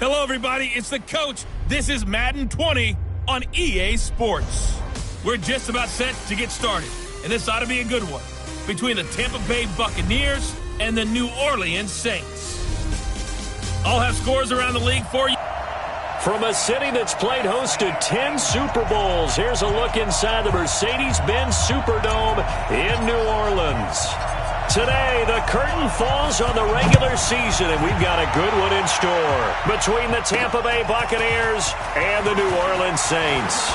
Hello, everybody. It's the coach. This is Madden 20 on EA Sports. We're just about set to get started, and this ought to be a good one between the Tampa Bay Buccaneers and the New Orleans Saints. I'll have scores around the league for you. From a city that's played host to 10 Super Bowls, here's a look inside the Mercedes-Benz Superdome in New Orleans. Today, the curtain falls on the regular season, and we've got a good one in store between the Tampa Bay Buccaneers and the New Orleans Saints.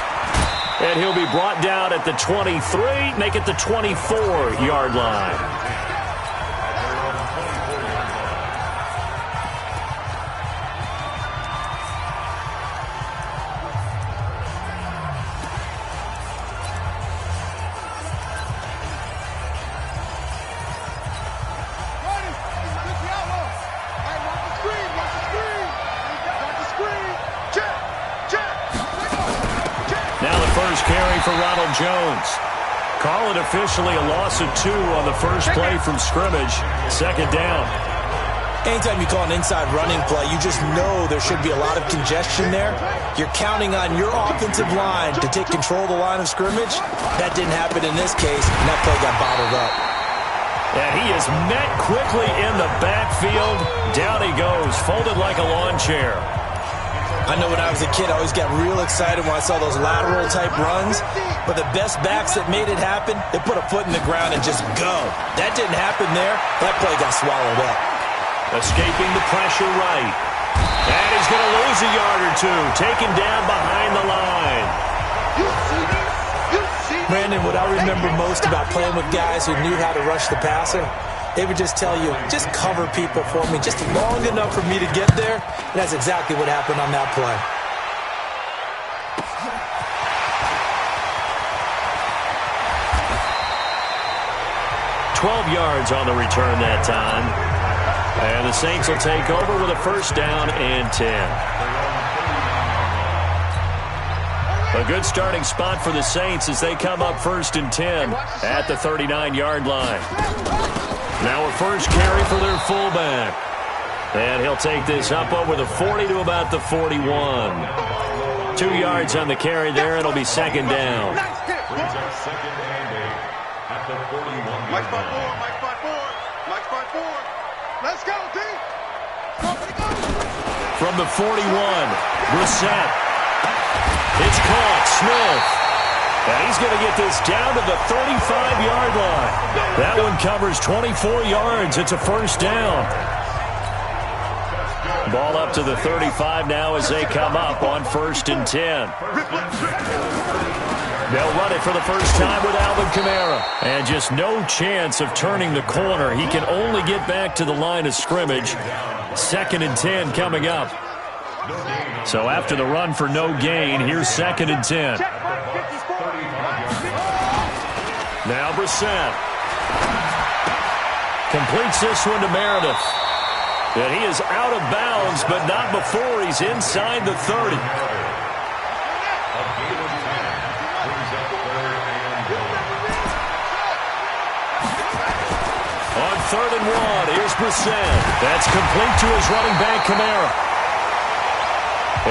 And he'll be brought down at the 23, make it the 24-yard line. For Ronald Jones. Call it officially a loss of 2 on the first play from scrimmage. Second down. Anytime you call an inside running play, you just know there should be a lot of congestion there. You're counting on your offensive line to take control of the line of scrimmage. That didn't happen in this case, and that play got bottled up. And he is met quickly in the backfield. Down he goes, folded like a lawn chair. I know when I was a kid, I always got real excited when I saw those lateral-type runs. But the best backs that made it happen, they put a foot in the ground and just go. That didn't happen there. That play got swallowed up. Escaping the pressure right. And he's going to lose a yard or two. Taken down behind the line. Brandon, what I remember most about playing with guys who knew how to rush the passer, they would just tell you, just cover people for me, just long enough for me to get there. And that's exactly what happened on that play. $12 yards on the return that time. And the Saints will take over with a first down and 10. A good starting spot for the Saints as they come up first and 10 at the 39-yard line. Now a first carry for their fullback. And he'll take this up over the 40 to about the 41. 2 yards on the carry there. It'll be second down. Brings up second and 8 at the 41. Mike spot 4. Let's go, D. From the 41, Brissett. It's caught. Smith. And he's going to get this down to the 35-yard line. That one covers 24 yards. It's a first down. Ball up to the 35 now as they come up on first and 10. They'll run it for the first time with Alvin Kamara. And just no chance of turning the corner. He can only get back to the line of scrimmage. Second and 10 coming up. So after the run for no gain, here's second and 10. Now Brissett completes this one to Meredith. And he is out of bounds, but not before he's inside the 30. On third and 1, here's Brissett. That's complete to his running back, Kamara.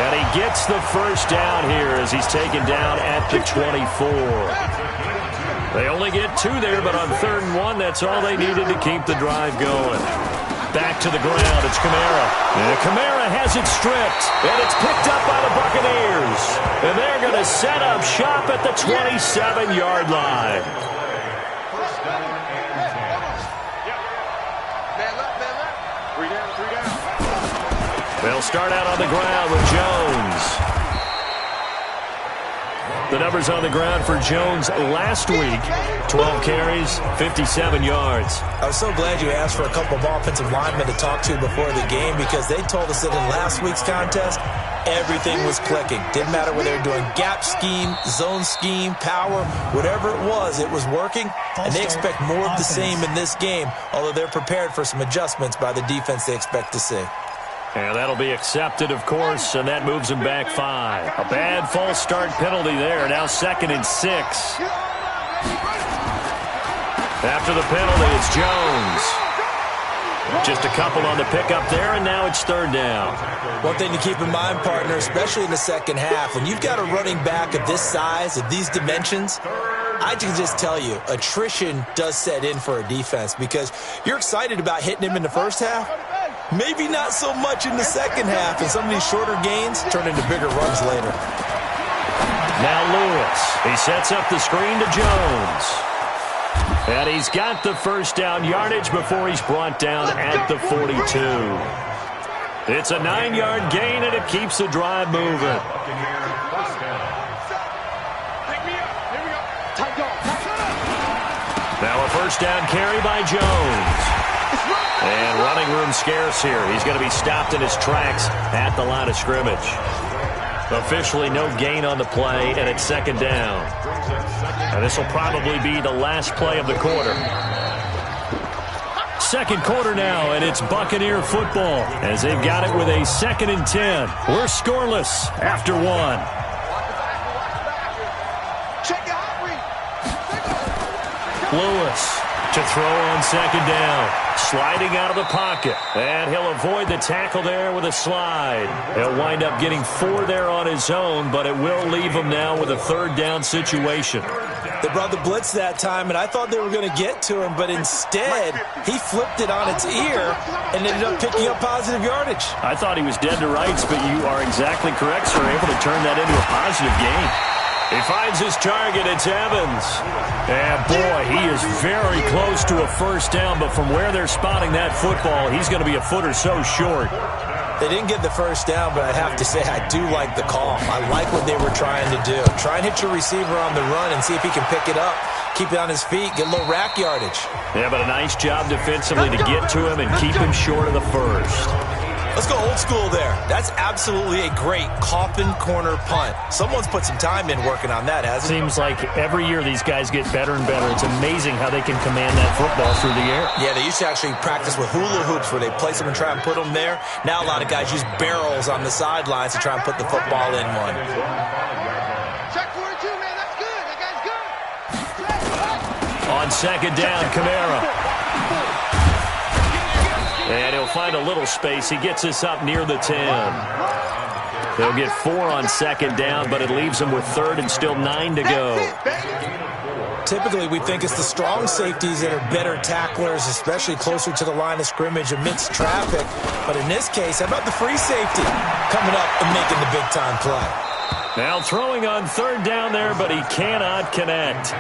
And he gets the first down here as he's taken down at the 24. They only get 2 there, but on third and 1, that's all they needed to keep the drive going. Back to the ground, it's Kamara. And Kamara has it stripped, and it's picked up by the Buccaneers. And they're going to set up shop at the 27-yard line. They'll start out on the ground with Jones. The numbers on the ground for Jones last week, 12 carries, 57 yards. I was so glad you asked for a couple of offensive linemen to talk to before the game because they told us that in last week's contest, everything was clicking. Didn't matter whether they were doing gap scheme, zone scheme, power, whatever it was working. And they expect more of the same in this game, although they're prepared for some adjustments by the defense they expect to see. And that'll be accepted, of course, and that moves him back 5. A bad false start penalty there. Now second and 6. After the penalty, it's Jones. Just a couple on the pickup there, and now it's third down. One thing to keep in mind, partner, especially in the second half, when you've got a running back of this size, of these dimensions, I can just tell you, attrition does set in for a defense because you're excited about hitting him in the first half. Maybe not so much in the second half, and some of these shorter gains turn into bigger runs later. Now Lewis. He sets up the screen to Jones. And he's got the first down yardage before he's brought down at the 42. It's a 9-yard gain, and it keeps the drive moving. Now a first down carry by Jones. And running room scarce here. He's going to be stopped in his tracks at the line of scrimmage. Officially no gain on the play, and it's second down. And this will probably be the last play of the quarter. Second quarter now, and it's Buccaneer football as they've got it with a 2nd and 10. We're scoreless after one. Lewis to throw on second down. Sliding out of the pocket. And he'll avoid the tackle there with a slide. He'll wind up getting 4 there on his own, but it will leave him now with a third down situation. They brought the blitz that time, and I thought they were going to get to him, but instead, he flipped it on its ear and ended up picking up positive yardage. I thought he was dead to rights, but you are exactly correct, sir. Able to turn that into a positive gain. He finds his target. It's Evans. And, boy, he is very close to a first down, but from where they're spotting that football, he's going to be a foot or so short. They didn't get the first down, but I have to say I do like the call. I like what they were trying to do. Try and hit your receiver on the run and see if he can pick it up. Keep it on his feet, get a little rack yardage. Yeah, but a nice job defensively to get to him and keep him short of the first. Let's go old school there. That's absolutely a great coffin corner punt. Someone's put some time in working on that, hasn't it? Seems like every year these guys get better and better. It's amazing how they can command that football through the air. Yeah, they used to actually practice with hula hoops where they place them and try and put them there. Now a lot of guys use barrels on the sidelines to try and put the football in one. Check 42, man. That's good. That guy's good. On second down, Kamara. And he'll find a little space. He gets us up near the 10. They'll get 4 on second down, but it leaves him with third and still 9 to go. Typically, we think it's the strong safeties that are better tacklers, especially closer to the line of scrimmage amidst traffic. But in this case, how about the free safety coming up and making the big-time play? Now throwing on third down there, but he cannot connect.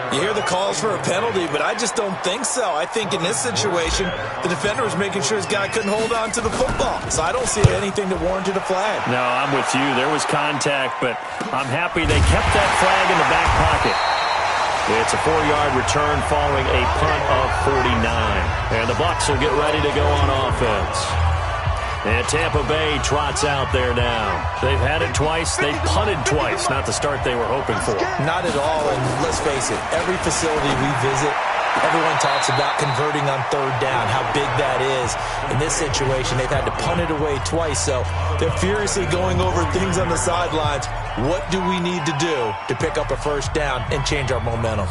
You hear the calls for a penalty, but I just don't think so. I think in this situation, the defender was making sure his guy couldn't hold on to the football. So I don't see anything that warranted a flag. No, I'm with you. There was contact, but I'm happy they kept that flag in the back pocket. It's a 4-yard return following a punt of 49. And the Bucs will get ready to go on offense. And Tampa Bay trots out there now. They've had it twice. They've punted twice. Not the start they were hoping for. Not at all, and let's face it, every facility we visit, everyone talks about converting on third down, how big that is. In this situation, they've had to punt it away twice, so they're furiously going over things on the sidelines. What do we need to do to pick up a first down and change our momentum?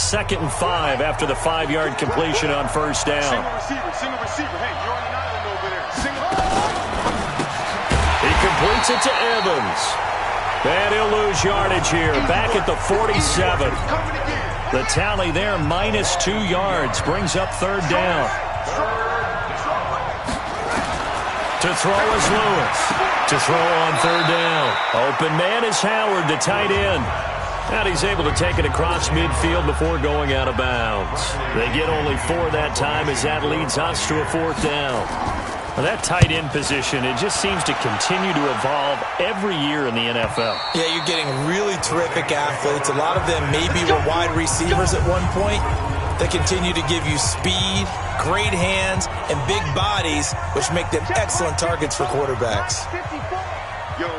2nd and 5 after the 5-yard completion on first down. Single receiver. Hey, you're on an island over there. He completes it to Evans. And he'll lose yardage here. Back at the 47. The tally there, -2 yards. Brings up third down. To throw is Lewis. To throw on third down. Open man is Howard, the tight end. And he's able to take it across midfield before going out of bounds. They get only 4 that time as that leads us to a 4th down. Well, that tight end position, it just seems to continue to evolve every year in the NFL. Yeah, you're getting really terrific athletes. A lot of them maybe were wide receivers at one point. They continue to give you speed, great hands, and big bodies, which make them excellent targets for quarterbacks. Yo.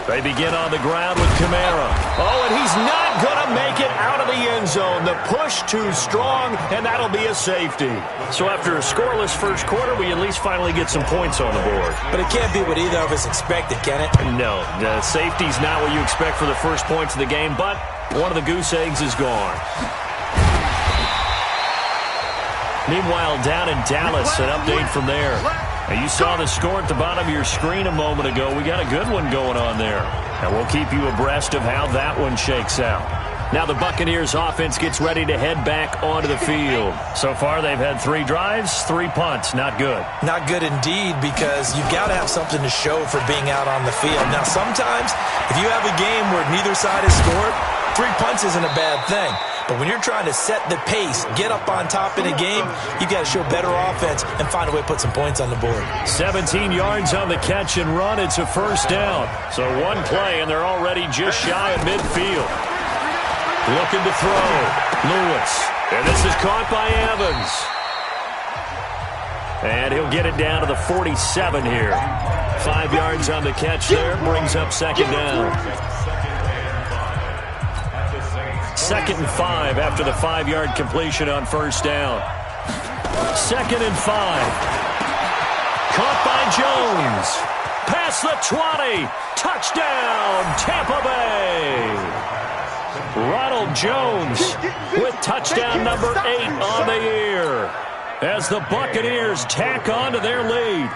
They begin on the ground with Kamara. Oh, and he's not going to make it out of the end zone. The push too strong, and that'll be a safety. So after a scoreless first quarter, we at least finally get some points on the board. But it can't be what either of us expected, can it? No, the safety's not what you expect for the first points of the game, but one of the goose eggs is gone. Meanwhile, down in Dallas, an update from there. Now, you saw the score at the bottom of your screen a moment ago. We got a good one going on there. And we'll keep you abreast of how that one shakes out. Now the Buccaneers offense gets ready to head back onto the field. So far, they've had 3 drives, 3 punts. Not good. Not good indeed, because you've got to have something to show for being out on the field. Now, sometimes, if you have a game where neither side has scored, 3 punts isn't a bad thing. But when you're trying to set the pace, get up on top in a game, you got to show better offense and find a way to put some points on the board. 17 yards on the catch and run. It's a first down. So one play, and they're already just shy of midfield. Looking to throw. Lewis. And this is caught by Evans. And he'll get it down to the 47 here. 5 yards on the catch there. Brings up second down. 2nd and 5 after the 5-yard completion on first down. 2nd and 5. Caught by Jones. Past the 20. Touchdown, Tampa Bay. Ronald Jones with touchdown number 8 on the year as the Buccaneers tack on to their lead.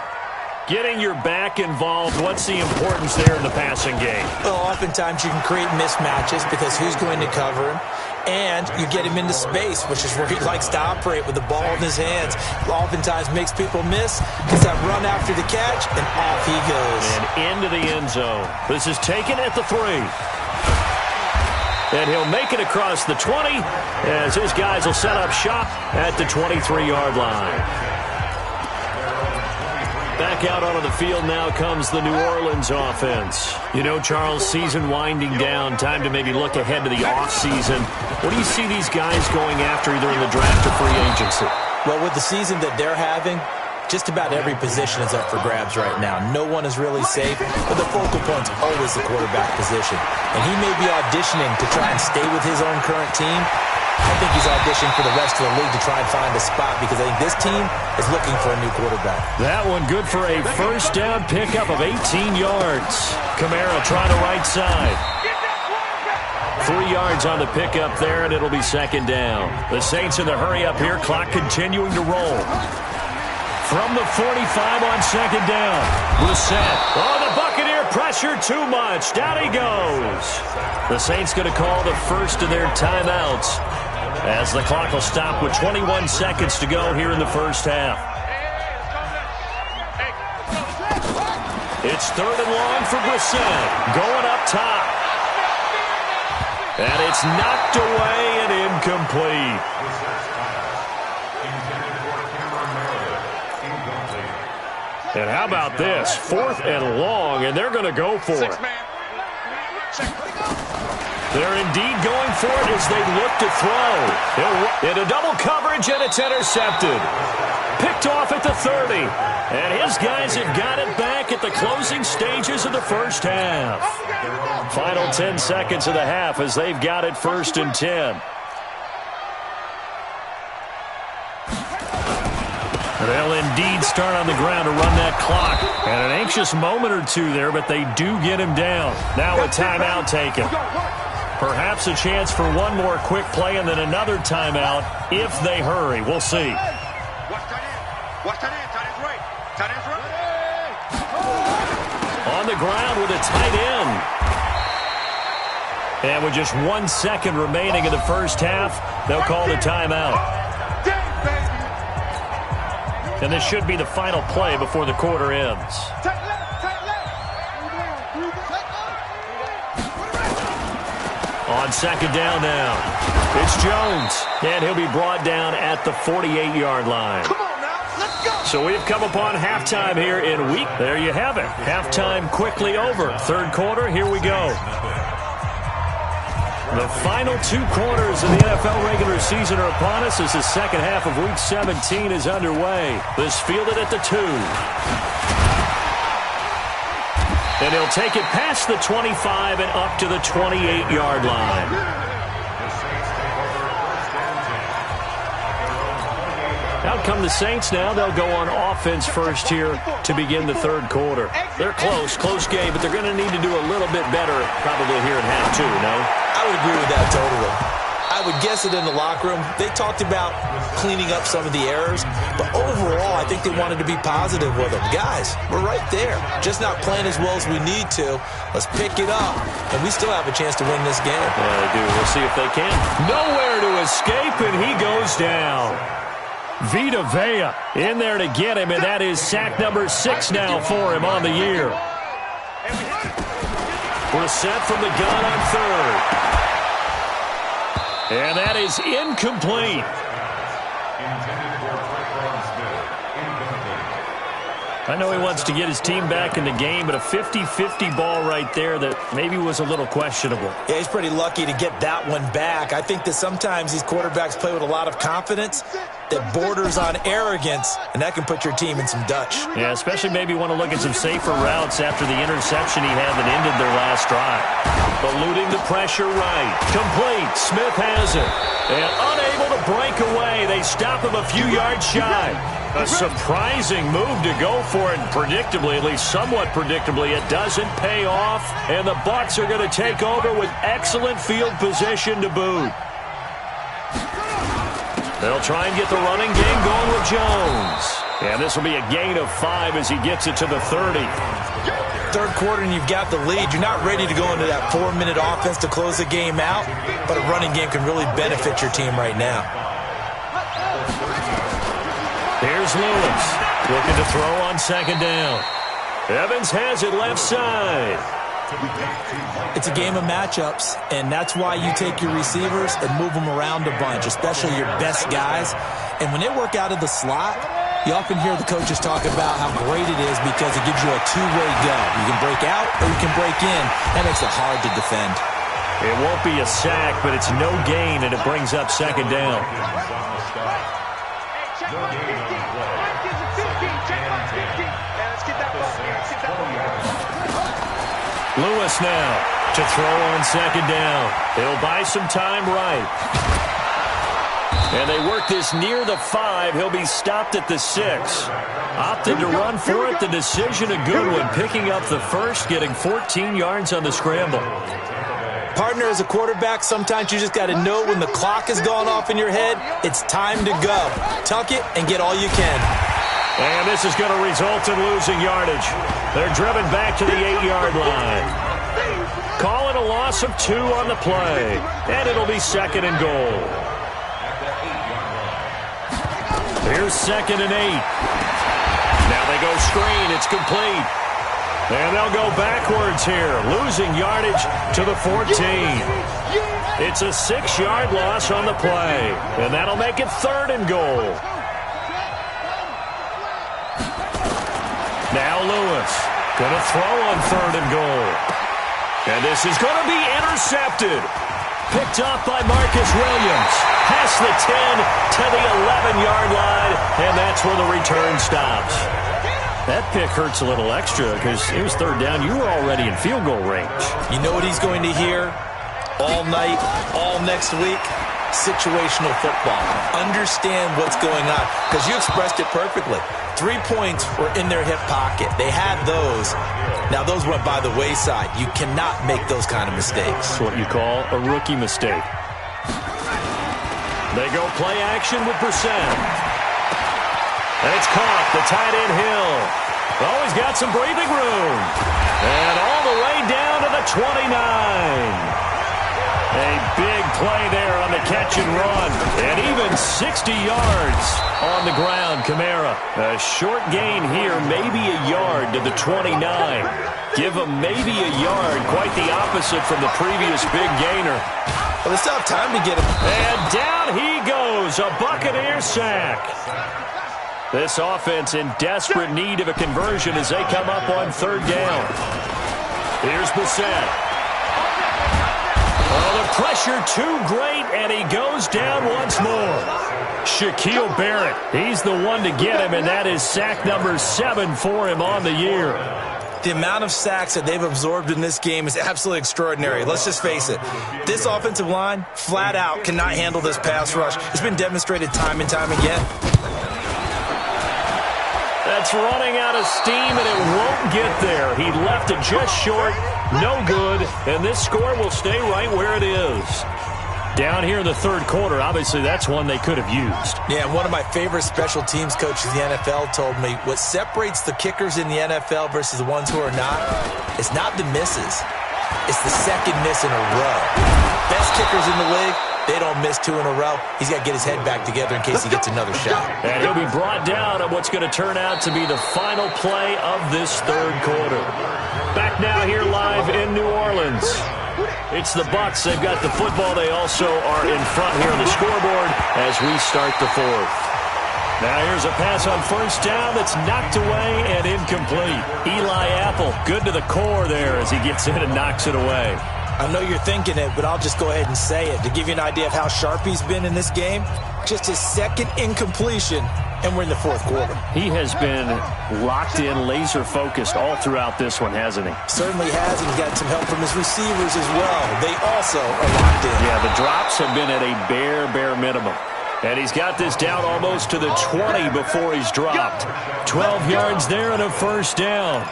Getting your back involved, what's the importance there in the passing game? Well, oftentimes you can create mismatches because who's going to cover him? And you get him into space, which is where he likes to operate with the ball in his hands. Oftentimes makes people miss, gets that run after the catch, and off he goes. And into the end zone. This is taken at the 3. And he'll make it across the 20 as his guys will set up shop at the 23-yard line. Back out onto the field now comes the New Orleans offense. You know, Charles, season winding down, time to maybe look ahead to the offseason. What do you see these guys going after either in the draft or free agency? Well, with the season that they're having, just about every position is up for grabs right now. No one is really safe, but the focal point's always the quarterback position. And he may be auditioning to try and stay with his own current team. I think he's auditioning for the rest of the league to try and find a spot because I think this team is looking for a new quarterback. That one good for a first down pickup of 18 yards. Kamara trying to right side. 3 yards on the pickup there, and it'll be second down. The Saints in the hurry up here, clock continuing to roll. From the 45 on second down. Brissett. Oh, the Buccaneer pressure too much. Down he goes. The Saints going to call the first of their timeouts as the clock will stop with 21 seconds to go here in the first half. It's 3rd and long for Brissett. Going up top. And it's knocked away and incomplete. And how about this? 4th and long, and they're going to go for it. They're indeed going for it as they look to throw. Into double coverage, and it's intercepted. Picked off at the 30. And his guys have got it back at the closing stages of the first half. Final 10 seconds of the half as they've got it 1st and 10. They'll indeed start on the ground to run that clock. And an anxious moment or two there, but they do get him down. Now a timeout taken. Perhaps a chance for one more quick play and then another timeout if they hurry. We'll see. On the ground with a tight end. And with just 1 second remaining in the first half, they'll call the timeout. And this should be the final play before the quarter ends. On second down now, it's Jones. And he'll be brought down at the 48-yard line. So we've come upon halftime here in week. There you have it. Halftime quickly over. Third quarter, here we go. The final 2 quarters of the NFL regular season are upon us as the second half of Week 17 is underway. This fielded at the 2. And he'll take it past the 25 and up to the 28-yard line. Out come the Saints now. They'll go on offense first here to begin the third quarter. They're close game, but they're going to need to do a little bit better probably here in half two, no? I would agree with that totally. I would guess it in the locker room. They talked about cleaning up some of the errors, but overall, I think they wanted to be positive with them. Guys, we're right there. Just not playing as well as we need to. Let's pick it up, and we still have a chance to win this game. Yeah, they do. We'll see if they can. Nowhere to escape, and he goes down. Vita Vea in there to get him, and that is sack number 6 now for him on the year. Brissett from the gun on third. And that is incomplete. I know he wants to get his team back in the game, but a 50-50 ball right there that maybe was a little questionable. Yeah, he's pretty lucky to get that one back. I think that sometimes these quarterbacks play with a lot of confidence that borders on arrogance, and that can put your team in some Dutch. Yeah, especially maybe want to look at some safer routes after the interception he had that ended their last drive. Eluding the pressure right. Complete. Smith has it. And unable to break away. They stop him a few yards shy. A surprising move to go for it. Predictably, at least somewhat predictably, it doesn't pay off. And the Bucs are going to take over with excellent field position to boot. They'll try and get the running game going with Jones. And this will be a gain of 5 as he gets it to the 30. Third quarter and you've got the lead. You're not ready to go into that 4-minute offense to close the game out, but a running game can really benefit your team right now. Here's Lewis looking to throw on second down. Evans has it left side. It's a game of matchups, and that's why you take your receivers and move them around a bunch, especially your best guys. And when they work out of the slot, you often hear the coaches talk about how great it is because it gives you a two-way go. You can break out or you can break in. That makes it hard to defend. It won't be a sack, but it's no gain, and it brings up second down. Lewis now to throw on second down. He'll buy some time right. And they work this near the 5. He'll be stopped at the 6. Opted to run for it. The decision a good one. Picking up the first, getting 14 yards on the scramble. Partner, as a quarterback, sometimes you just got to know when the clock has gone off in your head, it's time to go. Tuck it and get all you can. And this is going to result in losing yardage. They're driven back to the 8-yard line. Call it a loss of 2 on the play. And it'll be second and goal. Here's second and 8. Now they go screen. It's complete. And they'll go backwards here, losing yardage to the 14. It's a 6-yard loss on the play. And that'll make it third and goal. Now Lewis going to throw on third and goal. And this is going to be intercepted. Picked off by Marcus Williams. Past the 10 to the 11-yard line. And that's where the return stops. That pick hurts a little extra because it was third down. You were already in field goal range. You know what he's going to hear all night, all next week? Situational football. Understand what's going on because you expressed it perfectly. 3 points were in their hip pocket. They had those. Now, those went by the wayside. You cannot make those kind of mistakes. That's what you call a rookie mistake. They go play action with Brissett. And it's caught. The tight end Hill. Oh, he's got some breathing room. And all the way down to the 29. A big play there on the catch and run. And even 60 yards on the ground, Kamara. A short gain here, maybe a yard to the 29. Give him maybe a yard. Quite the opposite from the previous big gainer. Well, they still have time to get him. And down he goes. A Buccaneer sack. This offense in desperate need of a conversion as they come up on third down. Here's Brissett. Oh, the pressure too great, and he goes down once more. Shaquille Barrett, he's the one to get him, and that is sack number 7 for him on the year. The amount of sacks that they've absorbed in this game is absolutely extraordinary. Let's just face it. This offensive line, flat out, cannot handle this pass rush. It's been demonstrated time and time again. That's running out of steam, and it won't get there. He left it just short. No good, and this score will stay right where it is. Down here in the third quarter, obviously that's one they could have used. Yeah, one of my favorite special teams coaches in the NFL told me what separates the kickers in the NFL versus the ones who are not is not the misses. It's the second miss in a row. Best kickers in the league, they don't miss 2 in a row. He's got to get his head back together in case he gets another shot. And he'll be brought down on what's going to turn out to be the final play of this third quarter. Back now here live in New Orleans. It's the Bucs. They've got the football. They also are in front here on the scoreboard as we start the fourth. Now here's a pass on first down that's knocked away and incomplete. Eli Apple, good to the core there as he gets in and knocks it away. I know you're thinking it, but I'll just go ahead and say it. To give you an idea of how sharp he's been in this game, just his second incompletion, and we're in the fourth quarter. He has been locked in, laser-focused all throughout this one, hasn't he? Certainly has, and he's got some help from his receivers as well. They also are locked in. Yeah, the drops have been at a bare minimum. And he's got this down almost to the 20 before he's dropped. 12 yards there and a first down.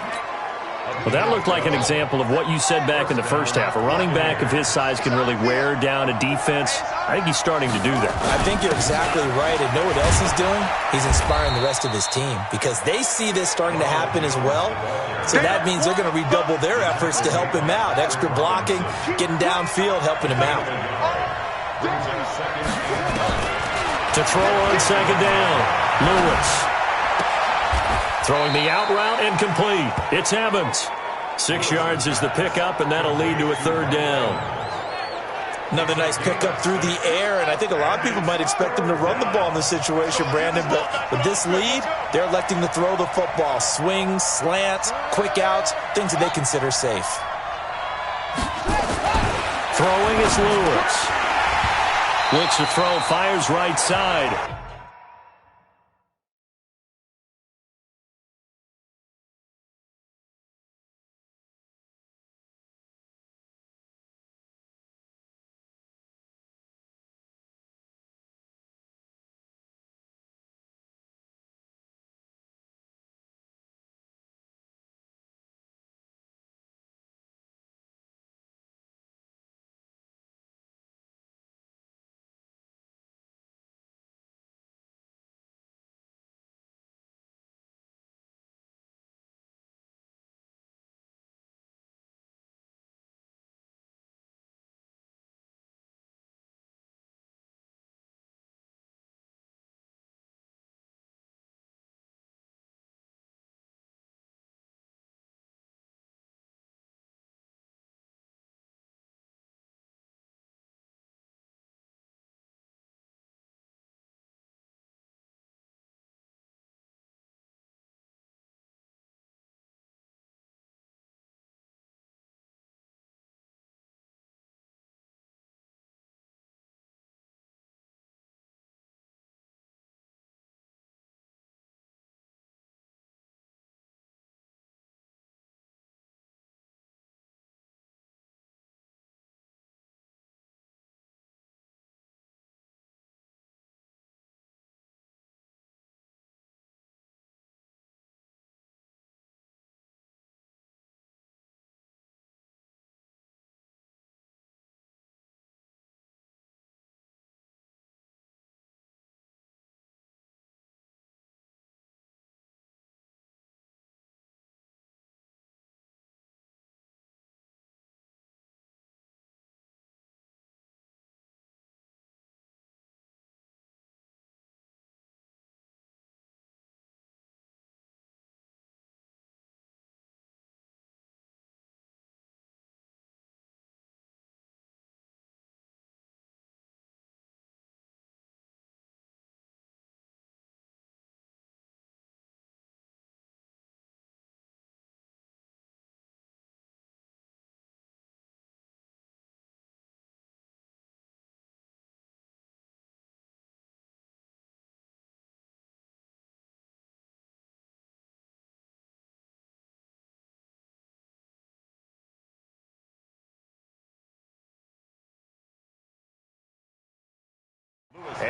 Well, that looked like an example of what you said back in the first half. A running back of his size can really wear down a defense. I think he's starting to do that. I think you're exactly right. And know what else he's doing? He's inspiring the rest of his team because they see this starting to happen as well. So that means they're going to redouble their efforts to help him out. Extra blocking, getting downfield, helping him out. To throw on second down, Lewis. Throwing the out route incomplete. It's Evans. 6 yards is the pickup, and that'll lead to a third down. Another nice pickup through the air, and I think a lot of people might expect him to run the ball in this situation, Brandon, but with this lead, they're electing to throw the football. Swings, slants, quick outs, things that they consider safe. Throwing is Lewis. Looks to throw, fires right side.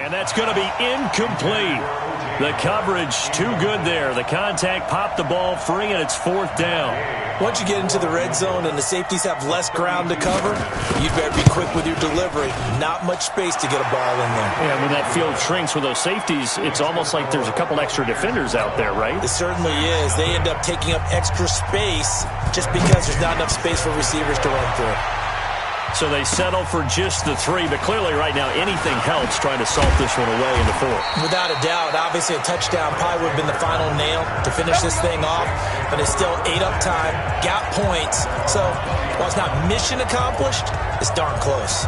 And that's going to be incomplete. The coverage too good there. The contact popped the ball free, and it's 4th down. Once you get into the red zone and the safeties have less ground to cover, you'd better be quick with your delivery. Not much space to get a ball in there. Yeah, when that field shrinks with those safeties, it's almost like there's a couple extra defenders out there, right? It certainly is. They end up taking up extra space just because there's not enough space for receivers to run through. So they settle for just the 3, but clearly right now anything helps trying to salt this one away in the 4th. Without a doubt, obviously a touchdown probably would have been the final nail to finish this thing off, but it's still ate up time, got points. So while it's not mission accomplished, it's darn close.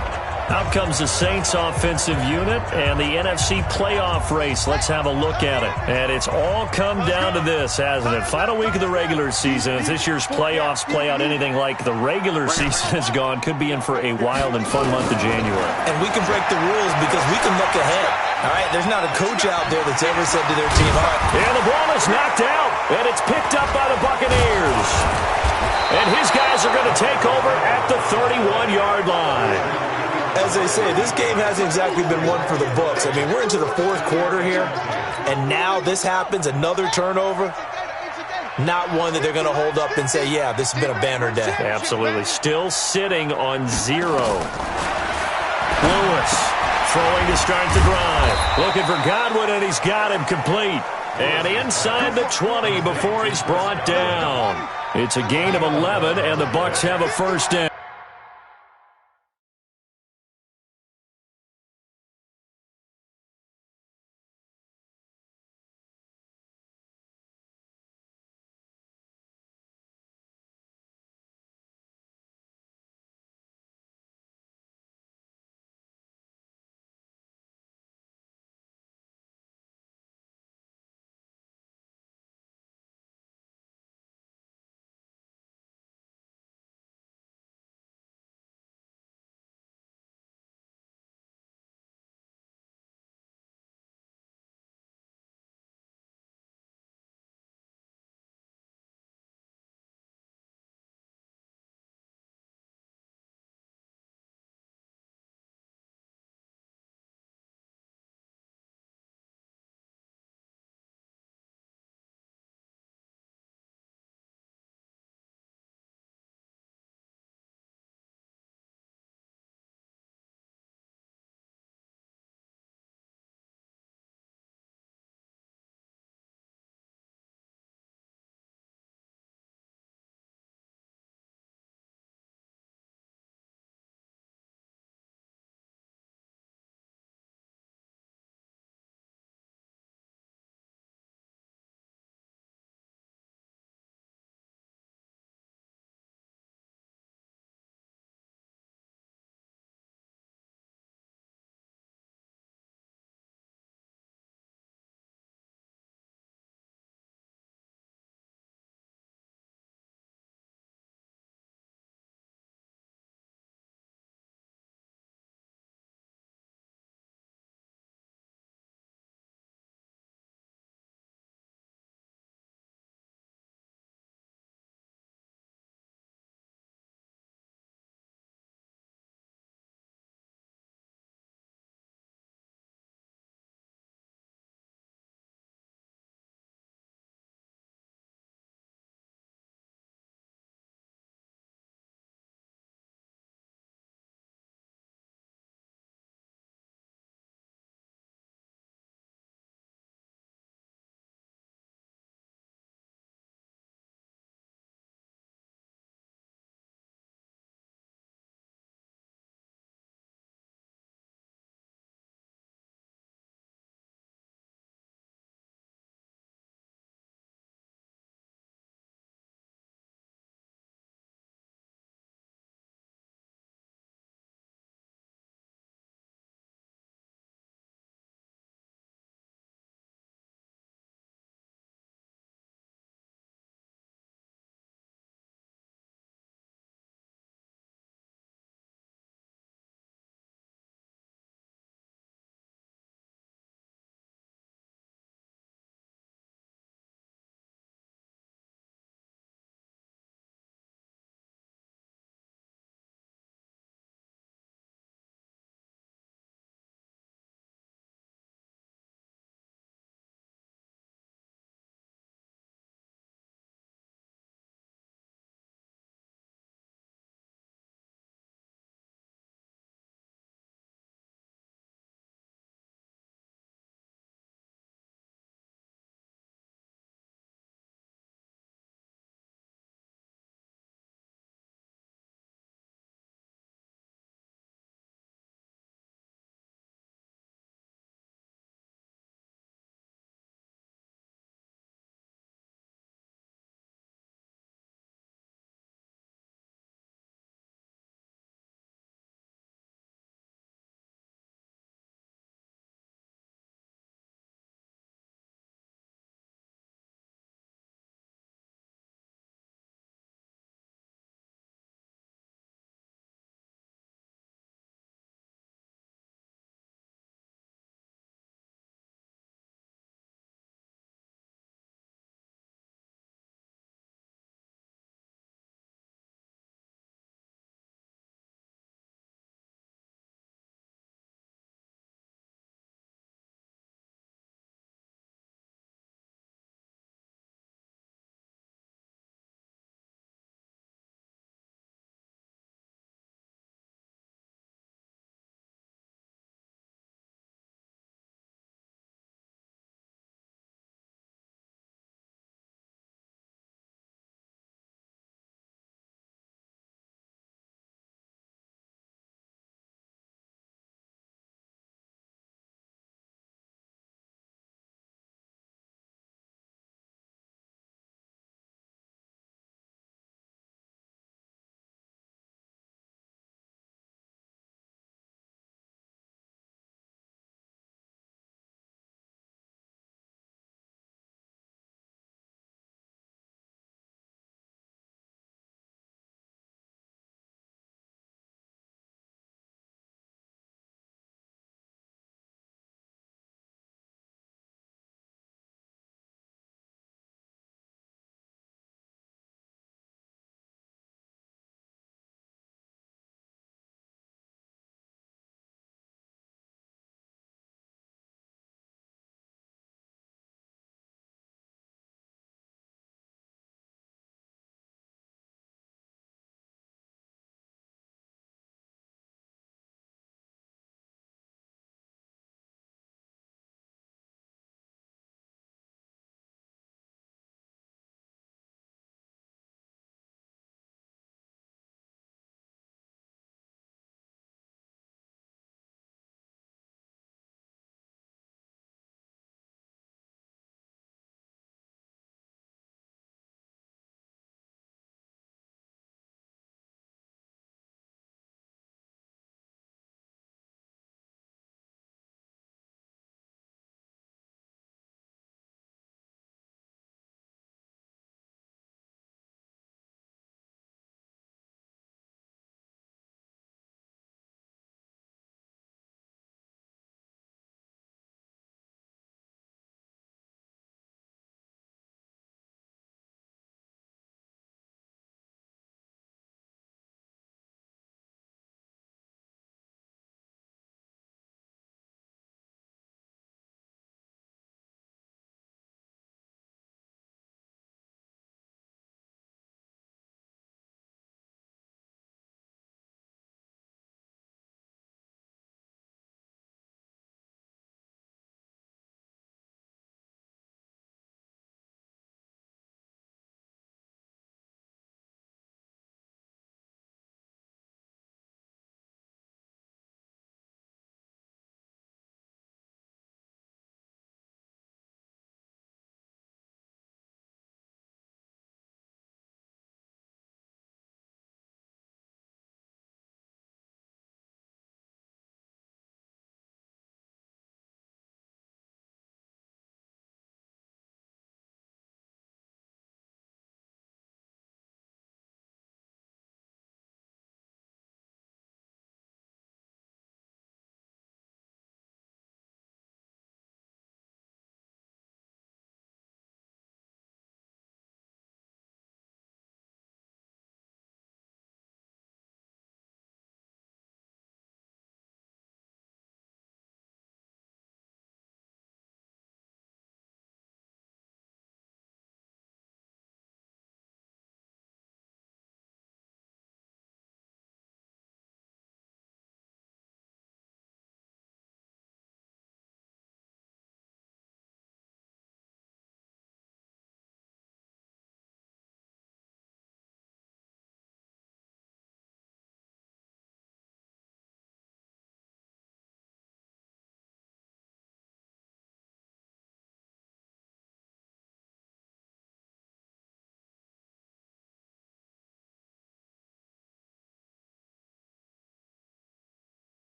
Out comes the Saints offensive unit and the NFC playoff race. Let's have a look at it. And it's all come down to this, hasn't it? Final week of the regular season. If this year's playoffs play out anything like the regular season has gone, could be in for a wild and fun month of January. And we can break the rules because we can look ahead. All right, there's not a coach out there that's ever said to their team, all right. And the ball is knocked out, and it's picked up by the Buccaneers. And his guys are going to take over at the 31-yard line. As they say, this game hasn't exactly been one for the books. I mean, we're into the 4th quarter here, and now this happens, another turnover. Not one that they're going to hold up and say, yeah, this has been a banner day. Absolutely. Still sitting on 0. Lewis throwing to start the drive. Looking for Godwin, and he's got him complete. And inside the 20 before he's brought down. It's a gain of 11, and the Bucs have a first down.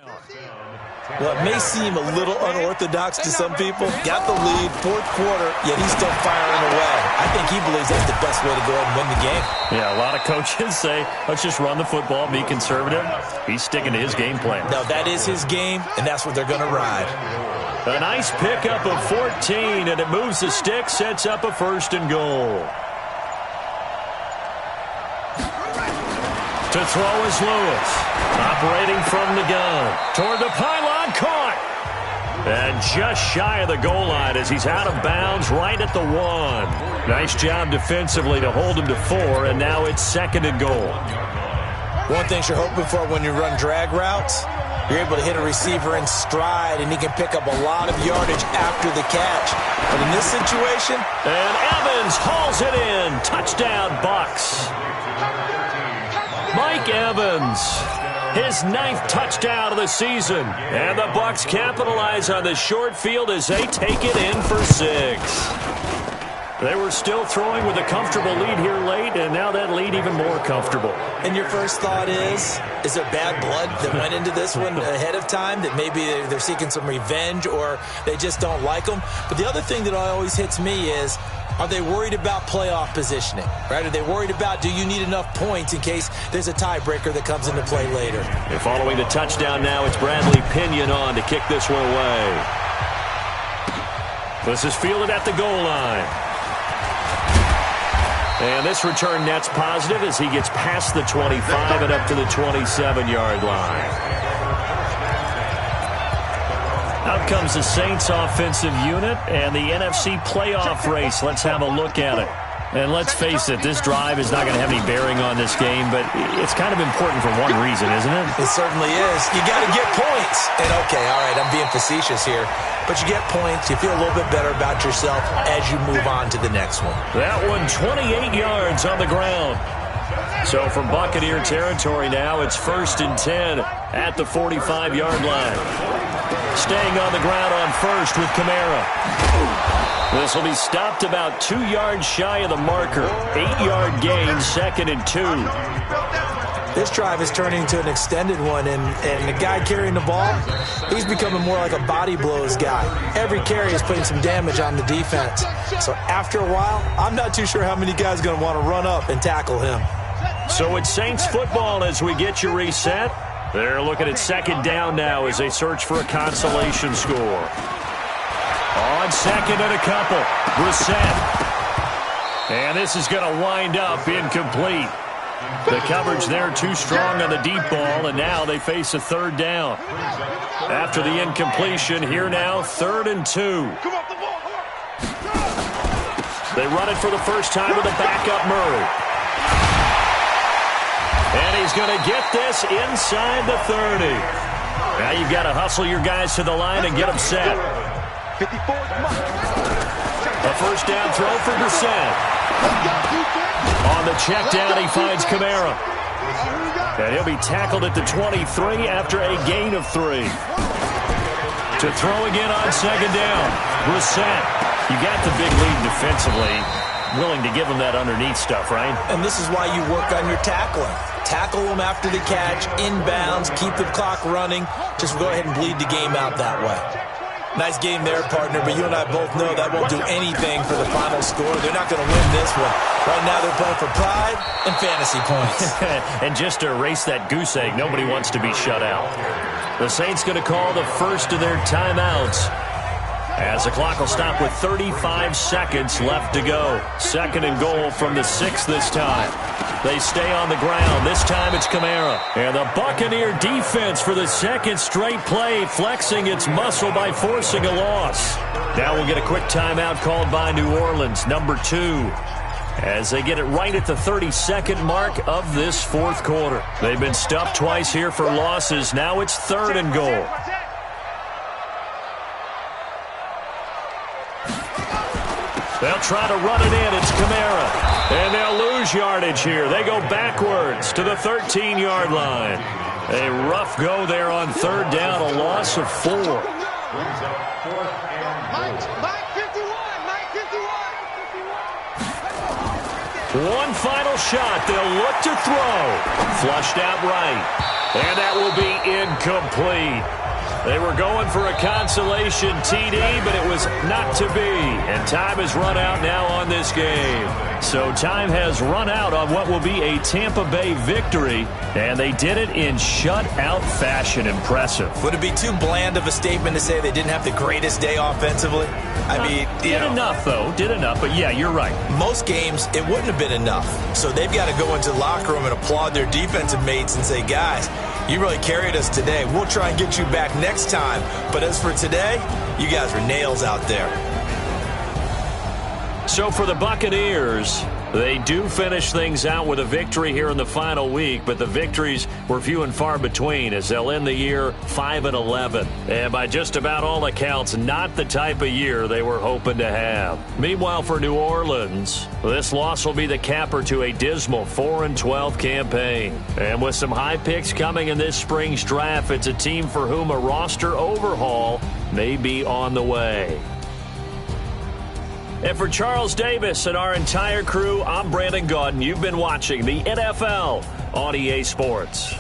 Well, it may seem a little unorthodox to some people. Got the lead, fourth quarter, yet he's still firing away. I think he believes that's the best way to go ahead and win the game. Yeah, a lot of coaches say, let's just run the football, be conservative. He's sticking to his game plan. No, that is his game, and that's what they're going to ride. A nice pickup of 14, and it moves the stick, sets up a 1st and goal. To throw is Lewis. Operating from the gun. Toward the pylon, caught. And just shy of the goal line as he's out of bounds right at the 1. Nice job defensively to hold him to 4, and now it's 2nd and goal. One thing you're hoping for when you run drag routes, you're able to hit a receiver in stride, and he can pick up a lot of yardage after the catch. But in this situation... And Evans hauls it in. Touchdown, Bucks. Mike Evans, his 9th touchdown of the season. And the Bucks capitalize on the short field as they take it in for 6. They were still throwing with a comfortable lead here late, and now that lead even more comfortable. And your first thought is there bad blood that went into this one ahead of time, that maybe they're seeking some revenge or they just don't like them? But the other thing that always hits me is, are they worried about playoff positioning, right? Are they worried about, do you need enough points in case there's a tiebreaker that comes into play later? And following the touchdown now, it's Bradley Pinion on to kick this one away. This is fielded at the goal line. And this return net's positive as he gets past the 25 and up to the 27-yard line. Out comes the Saints offensive unit and the NFC playoff race. Let's have a look at it. And let's face it, this drive is not going to have any bearing on this game, but it's kind of important for one reason, isn't it? It certainly is. You got to get points. And okay, all right, I'm being facetious here, but you get points, you feel a little bit better about yourself as you move on to the next one. That one 28 yards on the ground. So from Buccaneer territory now, it's 1st and 10 at the 45-yard line. Staying on the ground on first with Kamara. This will be stopped about 2 yards shy of the marker. 8-yard gain, 2nd and 2. This drive is turning into an extended one, and the guy carrying the ball, he's becoming more like a body blows guy. Every carry is putting some damage on the defense. So after a while, I'm not too sure how many guys are going to want to run up and tackle him. So it's Saints football as we get you reset. They're looking at 2nd down now as they search for a consolation score. On 2nd and a couple, Brissett. And this is going to wind up incomplete. The coverage there too strong on the deep ball, and now they face a 3rd down. After the incompletion, here now, 3rd and 2. They run it for the first time with a backup Murray. And he's going to get this inside the 30. Now you've got to hustle your guys to the line and get them set. A 1st down throw for Brissett. On the check down, he finds Kamara. And he'll be tackled at the 23 after a gain of 3. To throw again on 2nd down. Brissett. You got the big lead defensively. Willing to give him that underneath stuff, right? And this is why you work on your tackling. Tackle them after the catch, inbounds, keep the clock running. Just go ahead and bleed the game out that way. Nice game there, partner, but you and I both know that won't do anything for the final score. They're not going to win this one. Right now they're playing for pride and fantasy points. And just to erase that goose egg, nobody wants to be shut out. The Saints going to call the first of their timeouts, as the clock will stop with 35 seconds left to go. 2nd and goal from the 6 this time. They stay on the ground. This time it's Kamara. And the Buccaneer defense for the 2nd straight play, flexing its muscle by forcing a loss. Now we'll get a quick timeout called by New Orleans, number 2, as they get it right at the 32nd mark of this 4th quarter. They've been stuffed twice here for losses. Now it's 3rd and goal. They'll try to run it in. It's Kamara. And they'll lose yardage here. They go backwards to the 13-yard line. A rough go there on 3rd down, a loss of 4. One final shot. They'll look to throw. Flushed out right. And that will be incomplete. They were going for a consolation TD, but it was not to be. And time has run out now on this game. So time has run out on what will be a Tampa Bay victory, and they did it in shutout fashion. Impressive. Would it be too bland of a statement to say they didn't have the greatest day offensively? I mean, did enough, though. Did enough, but yeah, you're right. Most games, it wouldn't have been enough. So they've got to go into the locker room and applaud their defensive mates and say, guys, you really carried us today. We'll try and get you back next time. But as for today, you guys were nails out there. So for the Buccaneers, they do finish things out with a victory here in the final week, but the victories were few and far between as they'll end the year 5-11. And by just about all accounts, not the type of year they were hoping to have. Meanwhile, for New Orleans, this loss will be the capper to a dismal 4-12 campaign. And with some high picks coming in this spring's draft, it's a team for whom a roster overhaul may be on the way. And for Charles Davis and our entire crew, I'm Brandon Gaudin. You've been watching the NFL on EA Sports.